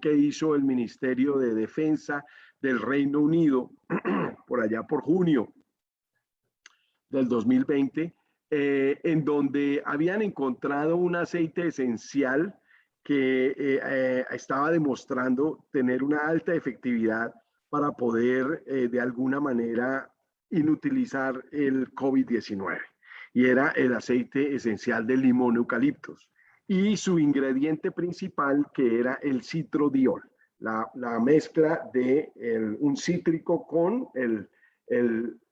que hizo el Ministerio de Defensa del Reino Unido por allá por junio del 2020, en donde habían encontrado un aceite esencial que estaba demostrando tener una alta efectividad para poder de alguna manera inutilizar el COVID-19. Y era el aceite esencial del limón eucaliptus. Y su ingrediente principal, que era el citrodiol, la mezcla de un cítrico con el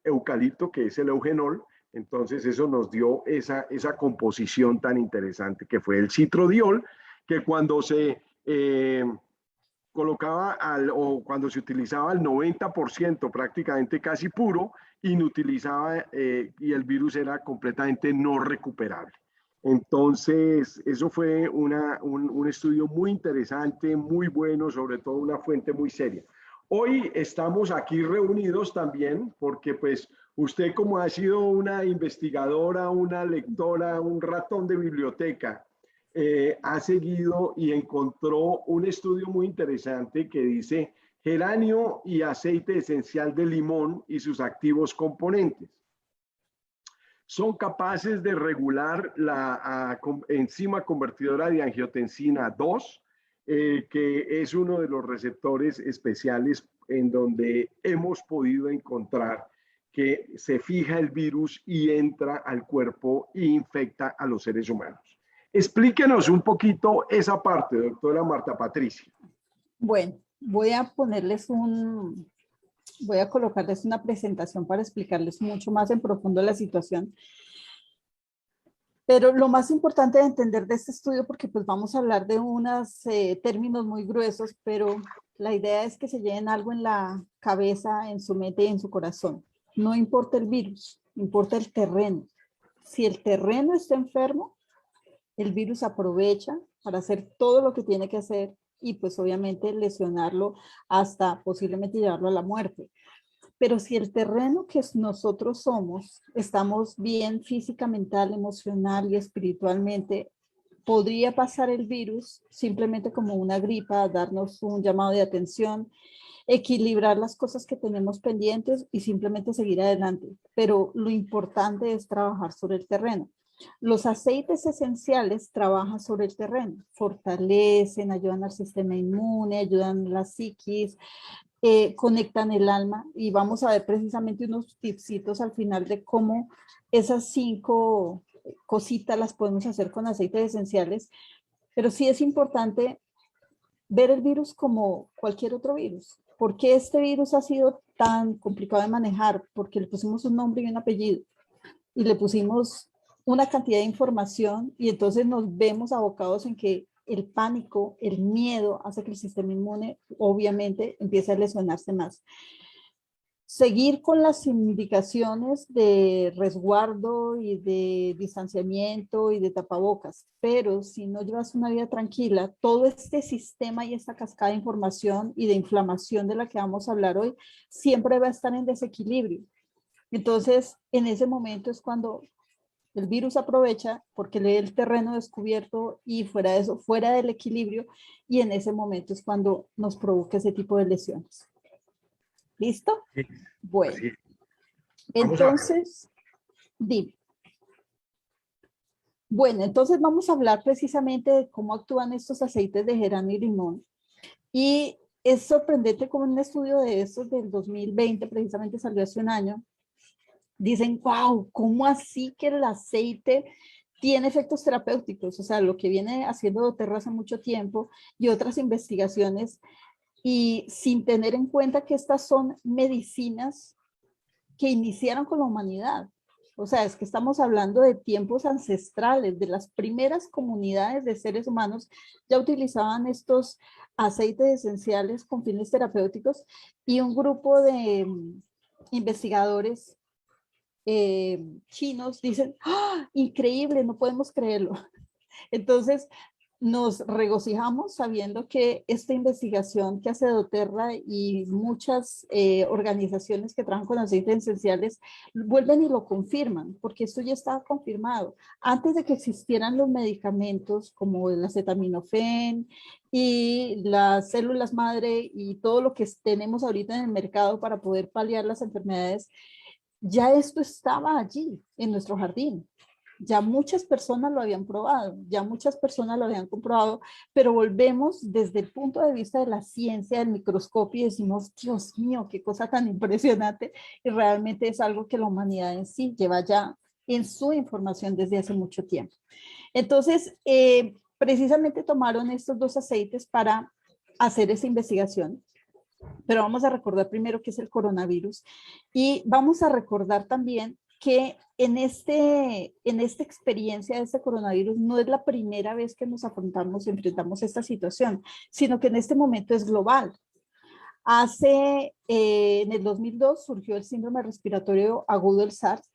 eucalipto, que es el eugenol. Entonces eso nos dio esa composición tan interesante que fue el citrodiol, que cuando se colocaba o cuando se utilizaba al 90%, prácticamente casi puro, inutilizaba y el virus era completamente no recuperable. Entonces, eso fue un estudio muy interesante, muy bueno, sobre todo una fuente muy seria. Hoy estamos aquí reunidos también porque pues usted, como ha sido una investigadora, una lectora, un ratón de biblioteca, ha seguido y encontró un estudio muy interesante que dice geranio y aceite esencial de limón y sus activos componentes. Son capaces de regular la enzima convertidora de angiotensina 2, que es uno de los receptores especiales en donde hemos podido encontrar que se fija el virus y entra al cuerpo e infecta a los seres humanos. Explíquenos un poquito esa parte, doctora Marta Patricia. Bueno, voy a colocarles una presentación para explicarles mucho más en profundo la situación. Pero lo más importante de entender de este estudio, porque pues vamos a hablar de unos términos muy gruesos, pero la idea es que se lleven algo en la cabeza, en su mente y en su corazón. No importa el virus, importa el terreno. Si el terreno está enfermo, el virus aprovecha para hacer todo lo que tiene que hacer y pues obviamente lesionarlo hasta posiblemente llevarlo a la muerte. Pero si el terreno que nosotros somos, estamos bien física, mental, emocional y espiritualmente, podría pasar el virus simplemente como una gripa, darnos un llamado de atención, equilibrar las cosas que tenemos pendientes y simplemente seguir adelante. Pero lo importante es trabajar sobre el terreno. Los aceites esenciales trabajan sobre el terreno, fortalecen, ayudan al sistema inmune, ayudan a la psiquis, conectan el alma y vamos a ver precisamente unos tipsitos al final de cómo esas 5 cositas las podemos hacer con aceites esenciales, pero sí es importante ver el virus como cualquier otro virus. ¿Por qué este virus ha sido tan complicado de manejar? Porque le pusimos un nombre y un apellido y le pusimos una cantidad de información y entonces nos vemos abocados en que el pánico, el miedo hace que el sistema inmune obviamente empiece a lesionarse más. Seguir con las indicaciones de resguardo y de distanciamiento y de tapabocas, pero si no llevas una vida tranquila, todo este sistema y esta cascada de información y de inflamación de la que vamos a hablar hoy, siempre va a estar en desequilibrio. Entonces, en ese momento es cuando el virus aprovecha porque lee el terreno descubierto y fuera de eso, fuera del equilibrio, y en ese momento es cuando nos provoca ese tipo de lesiones. ¿Listo? Sí, bueno, así. entonces, dime. Bueno, entonces vamos a hablar precisamente de cómo actúan estos aceites de geranio y limón. Y es sorprendente como un estudio de estos del 2020, precisamente salió hace un año, dicen, wow, ¿cómo así que el aceite tiene efectos terapéuticos? O sea, lo que viene haciendo doTERRA hace mucho tiempo y otras investigaciones, y sin tener en cuenta que estas son medicinas que iniciaron con la humanidad. O sea, es que estamos hablando de tiempos ancestrales, de las primeras comunidades de seres humanos ya utilizaban estos aceites esenciales con fines terapéuticos, y un grupo de investigadores chinos dicen, ¡ah, increíble, no podemos creerlo! Entonces, nos regocijamos sabiendo que esta investigación que hace doTERRA y muchas organizaciones que trabajan con aceites esenciales vuelven y lo confirman, porque esto ya estaba confirmado. Antes de que existieran los medicamentos como el acetaminofén y las células madre y todo lo que tenemos ahorita en el mercado para poder paliar las enfermedades, ya esto estaba allí en nuestro jardín. Ya muchas personas lo habían probado, ya muchas personas lo habían comprobado, pero volvemos desde el punto de vista de la ciencia, del microscopio y decimos, Dios mío, qué cosa tan impresionante, y realmente es algo que la humanidad en sí lleva ya en su información desde hace mucho tiempo. Entonces, precisamente tomaron estos dos aceites para hacer esa investigación, pero vamos a recordar primero qué es el coronavirus y vamos a recordar también que en esta experiencia de este coronavirus no es la primera vez que nos enfrentamos a esta situación, sino que en este momento es global. En el 2002 surgió el síndrome respiratorio agudo del SARS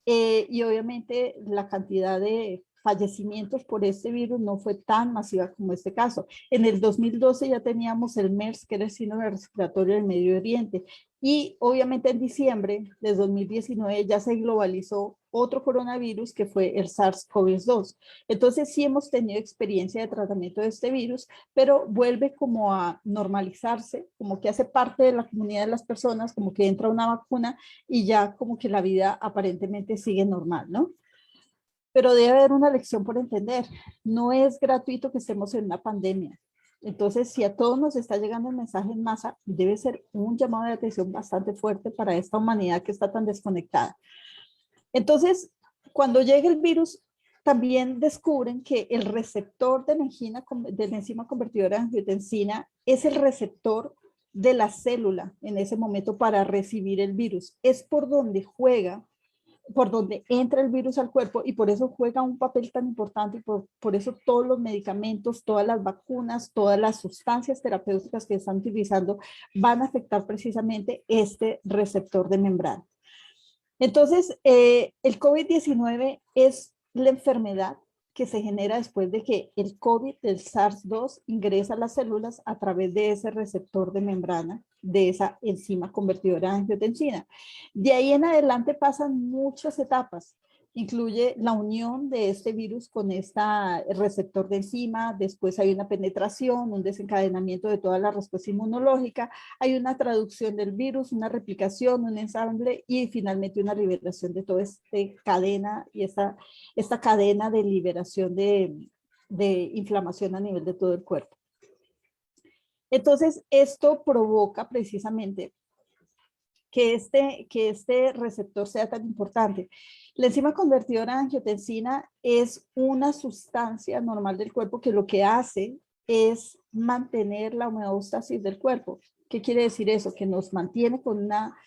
y obviamente la cantidad de fallecimientos por este virus no fue tan masiva como este caso. En el 2012 ya teníamos el MERS, que era el síndrome respiratorio del Medio Oriente, y obviamente en diciembre de 2019 ya se globalizó otro coronavirus que fue el SARS-CoV-2. Entonces sí hemos tenido experiencia de tratamiento de este virus, pero vuelve como a normalizarse, como que hace parte de la comunidad de las personas, como que entra una vacuna y ya como que la vida aparentemente sigue normal, ¿no? Pero debe haber una lección por entender. No es gratuito que estemos en una pandemia. Entonces, si a todos nos está llegando el mensaje en masa, debe ser un llamado de atención bastante fuerte para esta humanidad que está tan desconectada. Entonces, cuando llega el virus, también descubren que el receptor de la enzima convertidora de angiotensina es el receptor de la célula en ese momento para recibir el virus. Es por donde juega, por donde entra el virus al cuerpo y por eso juega un papel tan importante y por eso todos los medicamentos, todas las vacunas, todas las sustancias terapéuticas que están utilizando van a afectar precisamente este receptor de membrana. Entonces, el COVID-19 es la enfermedad que se genera después de que el COVID del SARS-2 ingresa a las células a través de ese receptor de membrana, de esa enzima convertidora de angiotensina. De ahí en adelante pasan muchas etapas. Incluye la unión de este virus con este receptor de enzima, después hay una penetración, un desencadenamiento de toda la respuesta inmunológica, hay una traducción del virus, una replicación, un ensamble y finalmente una liberación de toda esta cadena y esta cadena de liberación de inflamación a nivel de todo el cuerpo. Entonces, esto provoca precisamente que este receptor sea tan importante. La enzima convertidora de angiotensina es una sustancia normal del cuerpo que lo que hace es mantener la homeostasis del cuerpo. ¿Qué quiere decir eso? Que nos mantiene con una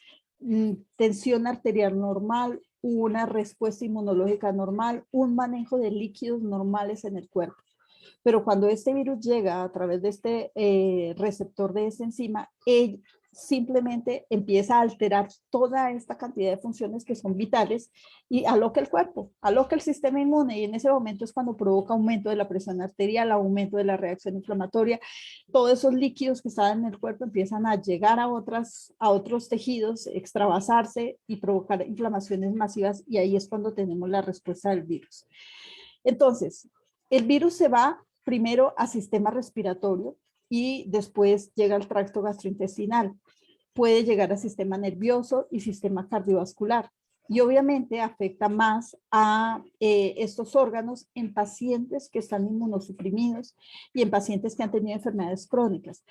tensión arterial normal, una respuesta inmunológica normal, un manejo de líquidos normales en el cuerpo. Pero cuando este virus llega a través de este receptor de esta enzima, simplemente empieza a alterar toda esta cantidad de funciones que son vitales y aloca el cuerpo, aloca el sistema inmune y en ese momento es cuando provoca aumento de la presión arterial, aumento de la reacción inflamatoria, todos esos líquidos que estaban en el cuerpo empiezan a llegar a otros tejidos, extravasarse y provocar inflamaciones masivas y ahí es cuando tenemos la respuesta del virus. Entonces, el virus se va primero al sistema respiratorio y después llega al tracto gastrointestinal. Puede llegar al sistema nervioso y sistema cardiovascular. Y obviamente afecta más a estos órganos en pacientes que están inmunosuprimidos y en pacientes que han tenido enfermedades crónicas.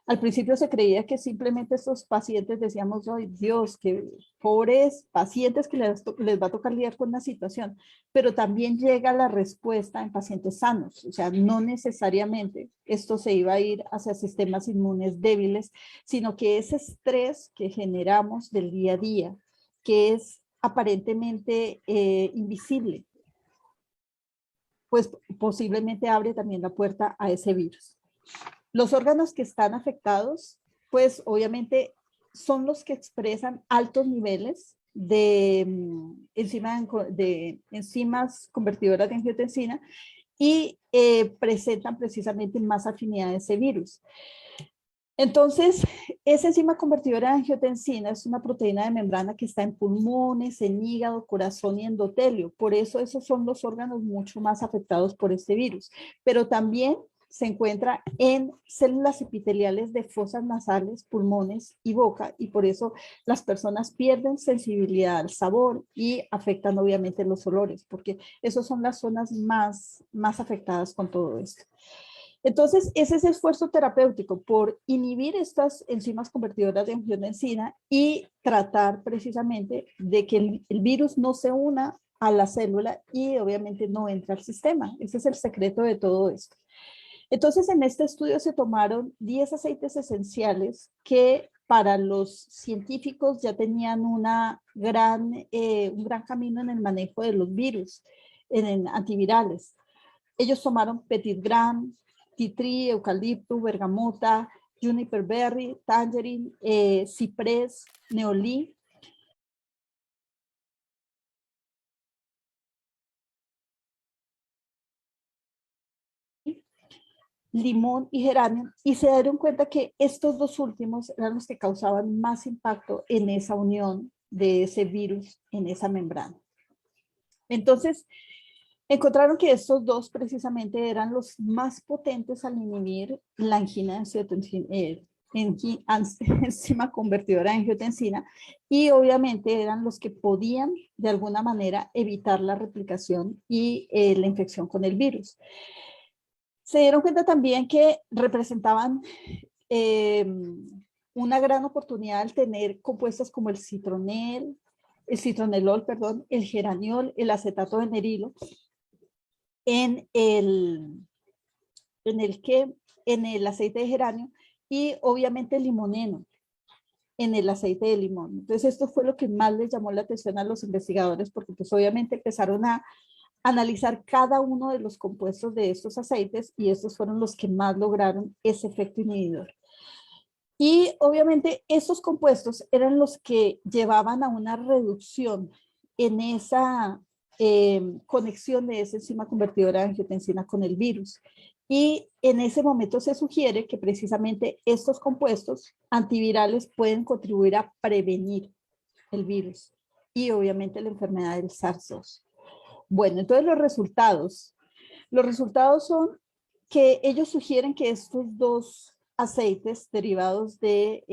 Al principio se creía que simplemente estos pacientes decíamos, ay Dios, que pobres pacientes que les va a tocar lidiar con una situación, pero también llega la respuesta en pacientes sanos, o sea, no necesariamente esto se iba a ir hacia sistemas inmunes débiles, sino que ese estrés que generamos del día a día, que es aparentemente invisible, pues posiblemente abre también la puerta a ese virus. Los órganos que están afectados, pues obviamente son los que expresan altos niveles de enzimas convertidoras de angiotensina y presentan precisamente más afinidad a ese virus. Entonces, esa enzima convertidora de angiotensina es una proteína de membrana que está en pulmones, en hígado, corazón y endotelio. Por eso esos son los órganos mucho más afectados por este virus. Pero también se encuentra en células epiteliales de fosas nasales, pulmones y boca, y por eso las personas pierden sensibilidad al sabor y afectan obviamente los olores, porque esas son las zonas más afectadas con todo esto. Entonces, ese es el esfuerzo terapéutico por inhibir estas enzimas convertidoras de angiotensina y tratar precisamente de que el virus no se una a la célula y obviamente no entre al sistema. Ese es el secreto de todo esto. Entonces, en este estudio se tomaron 10 aceites esenciales que para los científicos ya tenían un gran camino en el manejo de los virus, en antivirales. Ellos tomaron Petit Gram, Tea Tree, eucalipto, bergamota, juniper berry, tangerine, ciprés, neolí. Limón y geranio, y se dieron cuenta que estos dos últimos eran los que causaban más impacto en esa unión de ese virus en esa membrana. Entonces, encontraron que estos dos precisamente eran los más potentes al inhibir la angina de angiotensina, enzima convertidora de angiotensina, y obviamente eran los que podían de alguna manera evitar la replicación y la infección con el virus. Se dieron cuenta también que representaban una gran oportunidad al tener compuestos como el citronelol, perdón, el geraniol, el acetato de nerilo, en el aceite de geranio, y obviamente el limoneno en el aceite de limón. Entonces esto fue lo que más les llamó la atención a los investigadores, porque pues obviamente empezaron a analizar cada uno de los compuestos de estos aceites, y estos fueron los que más lograron ese efecto inhibidor. Y obviamente estos compuestos eran los que llevaban a una reducción en esa conexión de esa enzima convertidora de angiotensina con el virus. Y en ese momento se sugiere que precisamente estos compuestos antivirales pueden contribuir a prevenir el virus y obviamente la enfermedad del SARS-CoV. Bueno, entonces los resultados son que ellos sugieren que estos dos aceites derivados de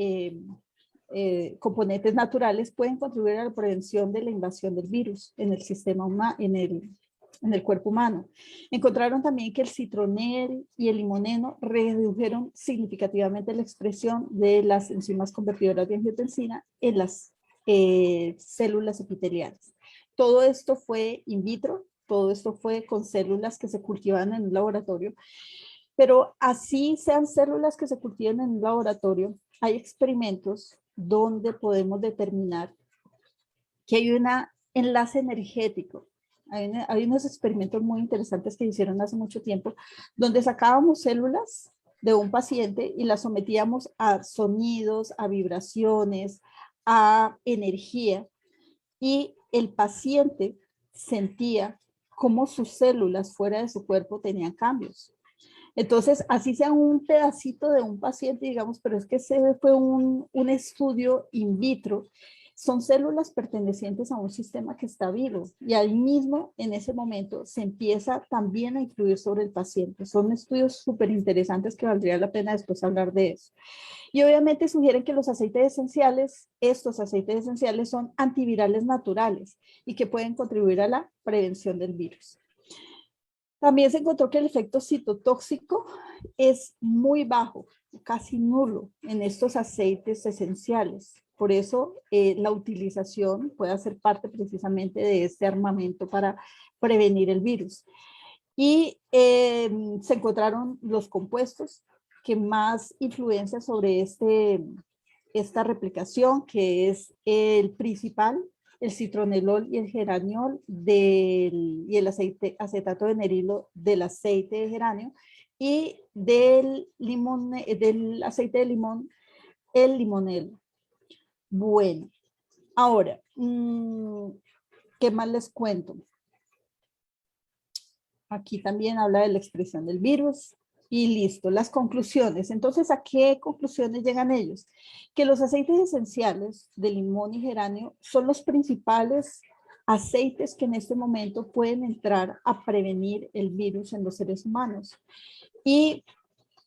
componentes naturales pueden contribuir a la prevención de la invasión del virus en el sistema humano, en el cuerpo humano. Encontraron también que el citronel y el limoneno redujeron significativamente la expresión de las enzimas convertidoras de angiotensina en las células epiteliales. Todo esto fue in vitro, todo esto fue con células que se cultivan en un laboratorio, pero así sean células que se cultivan en un laboratorio, hay experimentos donde podemos determinar que hay un enlace energético. Hay unos experimentos muy interesantes que hicieron hace mucho tiempo, donde sacábamos células de un paciente y las sometíamos a sonidos, a vibraciones, a energía, y el paciente sentía cómo sus células fuera de su cuerpo tenían cambios. Entonces, así sea un pedacito de un paciente, digamos, pero es que ese fue un estudio in vitro, son células pertenecientes a un sistema que está vivo, y ahí mismo, en ese momento, se empieza también a influir sobre el paciente. Son estudios súper interesantes que valdría la pena después hablar de eso. Y obviamente sugieren que los aceites esenciales, estos aceites esenciales son antivirales naturales y que pueden contribuir a la prevención del virus. También se encontró que el efecto citotóxico es muy bajo, casi nulo en estos aceites esenciales. Por eso la utilización puede ser parte precisamente de este armamento para prevenir el virus. Y se encontraron los compuestos que más influencia sobre esta replicación, que es el principal, el citronelol y el geraniol y el acetato de nerilo del aceite de geranio, y del aceite de limón, el limonelo. Bueno, ahora, ¿qué más les cuento? Aquí también habla de la expresión del virus. Y listo, las conclusiones. Entonces, ¿a qué conclusiones llegan ellos? Que los aceites esenciales de limón y geranio son los principales aceites que en este momento pueden entrar a prevenir el virus en los seres humanos. ¿Y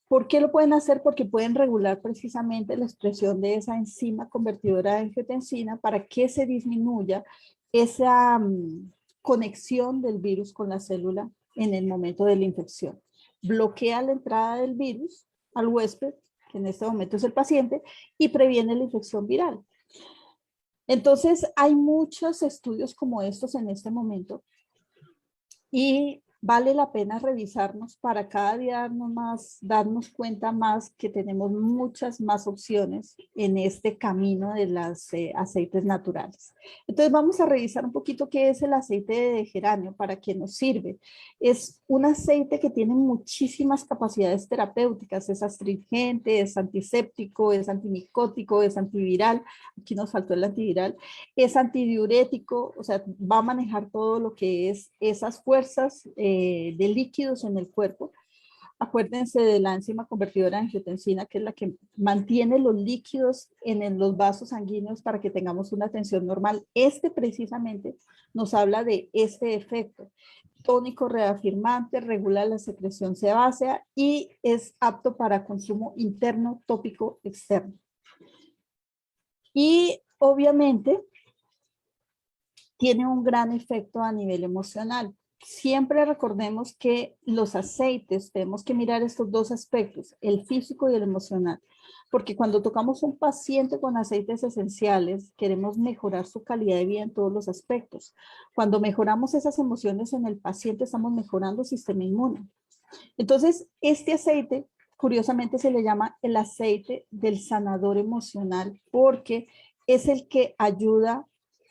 por qué lo pueden hacer? Porque pueden regular precisamente la expresión de esa enzima convertidora de angiotensina para que se disminuya esa conexión del virus con la célula en el momento de la infección. Bloquea la entrada del virus al huésped, que en este momento es el paciente, y previene la infección viral. Entonces, hay muchos estudios como estos en este momento y vale la pena revisarnos para cada día darnos cuenta más que tenemos muchas más opciones en este camino de los aceites naturales. Entonces vamos a revisar un poquito qué es el aceite de geranio, para qué nos sirve. Es un aceite que tiene muchísimas capacidades terapéuticas, es astringente, es antiséptico, es antimicótico, es antiviral, aquí nos faltó el antiviral, es antidiurético, o sea, va a manejar todo lo que es esas fuerzas de líquidos en el cuerpo. Acuérdense de la enzima convertidora de angiotensina, que es la que mantiene los líquidos en los vasos sanguíneos para que tengamos una tensión normal. Este precisamente nos habla de este efecto. Tónico reafirmante, regula la secreción sebácea y es apto para consumo interno, tópico, externo. Y obviamente tiene un gran efecto a nivel emocional. Siempre recordemos que los aceites, tenemos que mirar estos dos aspectos, el físico y el emocional, porque cuando tocamos un paciente con aceites esenciales, queremos mejorar su calidad de vida en todos los aspectos. Cuando mejoramos esas emociones en el paciente, estamos mejorando el sistema inmune. Entonces, este aceite, curiosamente, se le llama el aceite del sanador emocional, porque es el que ayuda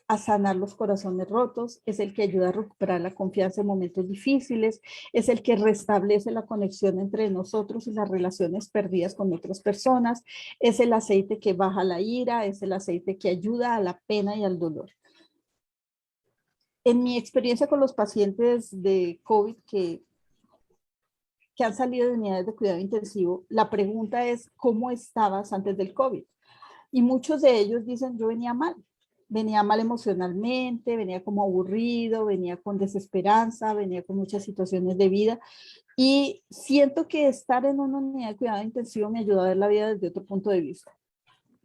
a sanar los corazones rotos, es el que ayuda a recuperar la confianza en momentos difíciles, es el que restablece la conexión entre nosotros y las relaciones perdidas con otras personas, es el aceite que baja la ira, es el aceite que ayuda a la pena y al dolor. En mi experiencia con los pacientes de COVID que han salido de unidades de cuidado intensivo, la pregunta es, ¿cómo estabas antes del COVID? Y muchos de ellos dicen, yo venía mal emocionalmente, venía como aburrido, venía con desesperanza, venía con muchas situaciones de vida y siento que estar en una unidad de cuidado intensivo me ayudó a ver la vida desde otro punto de vista.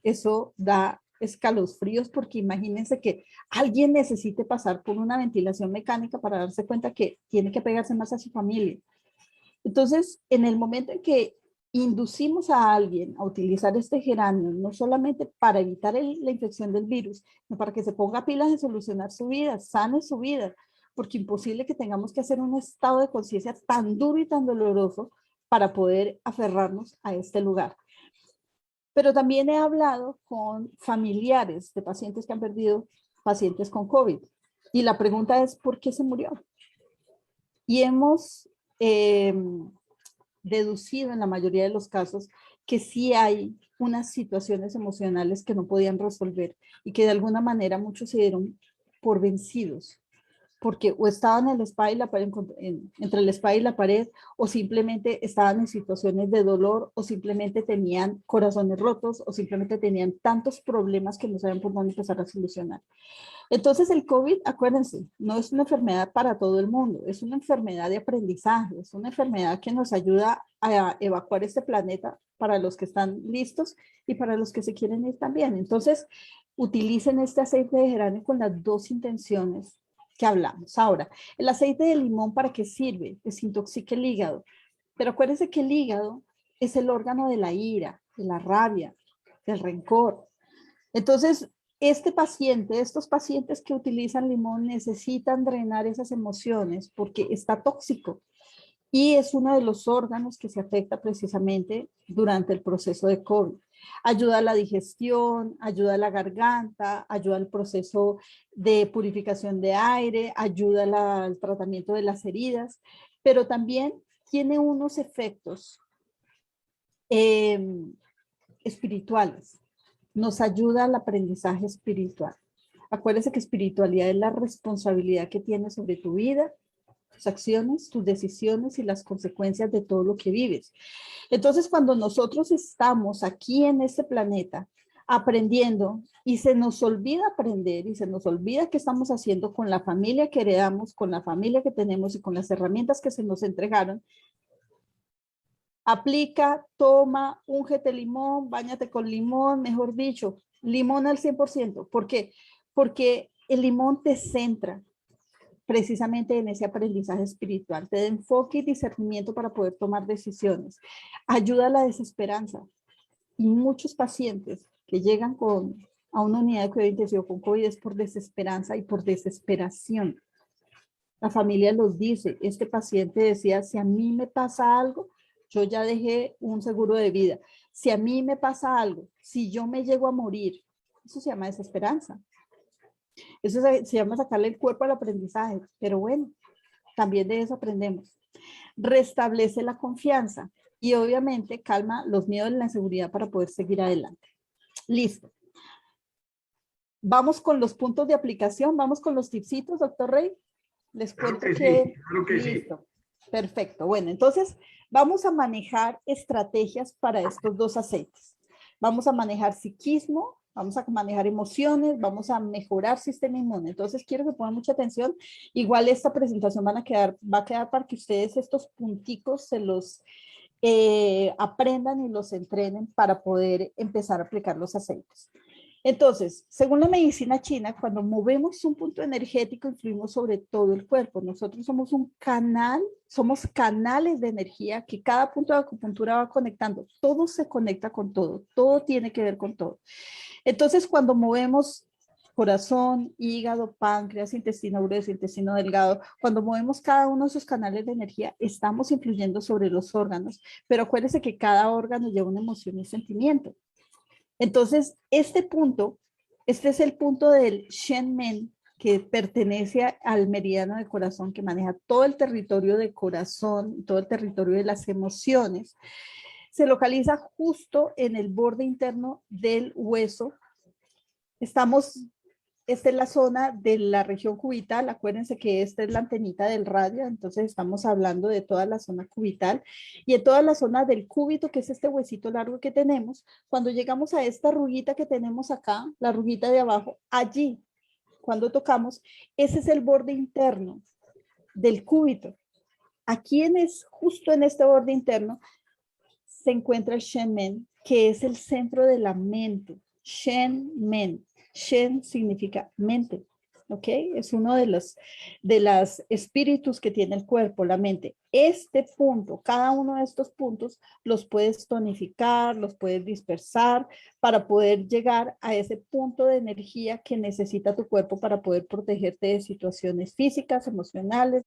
Eso da escalofríos porque imagínense que alguien necesite pasar por una ventilación mecánica para darse cuenta que tiene que pegarse más a su familia. Entonces, en el momento en que inducimos a alguien a utilizar este geranio, no solamente para evitar la infección del virus, sino para que se ponga pilas de solucionar su vida, sane su vida, porque imposible que tengamos que hacer un estado de conciencia tan duro y tan doloroso para poder aferrarnos a este lugar. Pero también he hablado con familiares de pacientes que han perdido pacientes con COVID. Y la pregunta es, ¿por qué se murió? Y hemos deducido en la mayoría de los casos que sí hay unas situaciones emocionales que no podían resolver y que de alguna manera muchos se dieron por vencidos, porque o estaban en el spa y la pared, entre el spa y la pared, o simplemente estaban en situaciones de dolor, o simplemente tenían corazones rotos, o simplemente tenían tantos problemas que no saben por dónde empezar a solucionar. Entonces el COVID, acuérdense, no es una enfermedad para todo el mundo, es una enfermedad de aprendizaje, es una enfermedad que nos ayuda a evacuar este planeta para los que están listos y para los que se quieren ir también. Entonces, utilicen este aceite de geranio con las dos intenciones que hablamos. Ahora, el aceite de limón, ¿para qué sirve? Desintoxica el hígado. Pero acuérdense que el hígado es el órgano de la ira, de la rabia, del rencor. Entonces, estos pacientes que utilizan limón necesitan drenar esas emociones porque está tóxico y es uno de los órganos que se afecta precisamente durante el proceso de COVID. Ayuda a la digestión, ayuda a la garganta, ayuda al proceso de purificación de aire, ayuda al tratamiento de las heridas, pero también tiene unos efectos espirituales. Nos ayuda al aprendizaje espiritual. Acuérdense que espiritualidad es la responsabilidad que tienes sobre tu vida, tus acciones, tus decisiones y las consecuencias de todo lo que vives. Entonces, cuando nosotros estamos aquí en este planeta aprendiendo y se nos olvida aprender y se nos olvida qué estamos haciendo con la familia que heredamos, con la familia que tenemos y con las herramientas que se nos entregaron, aplica, toma, úngete limón, báñate con limón, mejor dicho, limón al 100%. ¿Por qué? Porque el limón te centra precisamente en ese aprendizaje espiritual, te da enfoque y discernimiento para poder tomar decisiones, ayuda a la desesperanza. Y muchos pacientes que llegan a una unidad de cuidado intensivo con COVID es por desesperanza y por desesperación. La familia los dice, este paciente decía, si a mí me pasa algo, yo ya dejé un seguro de vida. Si a mí me pasa algo, si yo me llego a morir, eso se llama desesperanza. Eso se llama sacarle el cuerpo al aprendizaje, pero bueno, también de eso aprendemos. Restablece la confianza y obviamente calma los miedos y la inseguridad para poder seguir adelante. Listo. Vamos con los puntos de aplicación, vamos con los tipsitos, doctor Rey. Les cuento Claro que listo. sí. Perfecto. Bueno, entonces vamos a manejar estrategias para estos dos aceites. Vamos a manejar psiquismo, vamos a manejar emociones, vamos a mejorar sistema inmune. Entonces quiero que pongan mucha atención. Igual esta presentación va a quedar para que ustedes estos punticos se los aprendan y los entrenen para poder empezar a aplicar los aceites. Entonces, según la medicina china, cuando movemos un punto energético, influimos sobre todo el cuerpo. Nosotros somos un canal, somos canales de energía que cada punto de acupuntura va conectando. Todo se conecta con todo, todo tiene que ver con todo. Entonces, cuando movemos corazón, hígado, páncreas, intestino grueso, intestino delgado, cuando movemos cada uno de esos canales de energía, estamos influyendo sobre los órganos. Pero acuérdense que cada órgano lleva una emoción y sentimiento. Entonces, este es el punto del Shen Men, que pertenece al meridiano del corazón, que maneja todo el territorio del corazón, todo el territorio de las emociones. Se localiza justo en el borde interno del hueso. Esta es la zona de la región cubital. Acuérdense que esta es la antenita del radio, entonces estamos hablando de toda la zona cubital y en toda la zona del cúbito, que es este huesito largo que tenemos. Cuando llegamos a esta arruguita que tenemos acá, la arruguita de abajo, allí, cuando tocamos, ese es el borde interno del cúbito. Aquí justo en este borde interno se encuentra el Shen Men, que es el centro de la mente. Shen Men. Shen significa mente, ¿ok? Es uno de los espíritus que tiene el cuerpo, la mente. Este punto, cada uno de estos puntos, los puedes tonificar, los puedes dispersar para poder llegar a ese punto de energía que necesita tu cuerpo para poder protegerte de situaciones físicas, emocionales,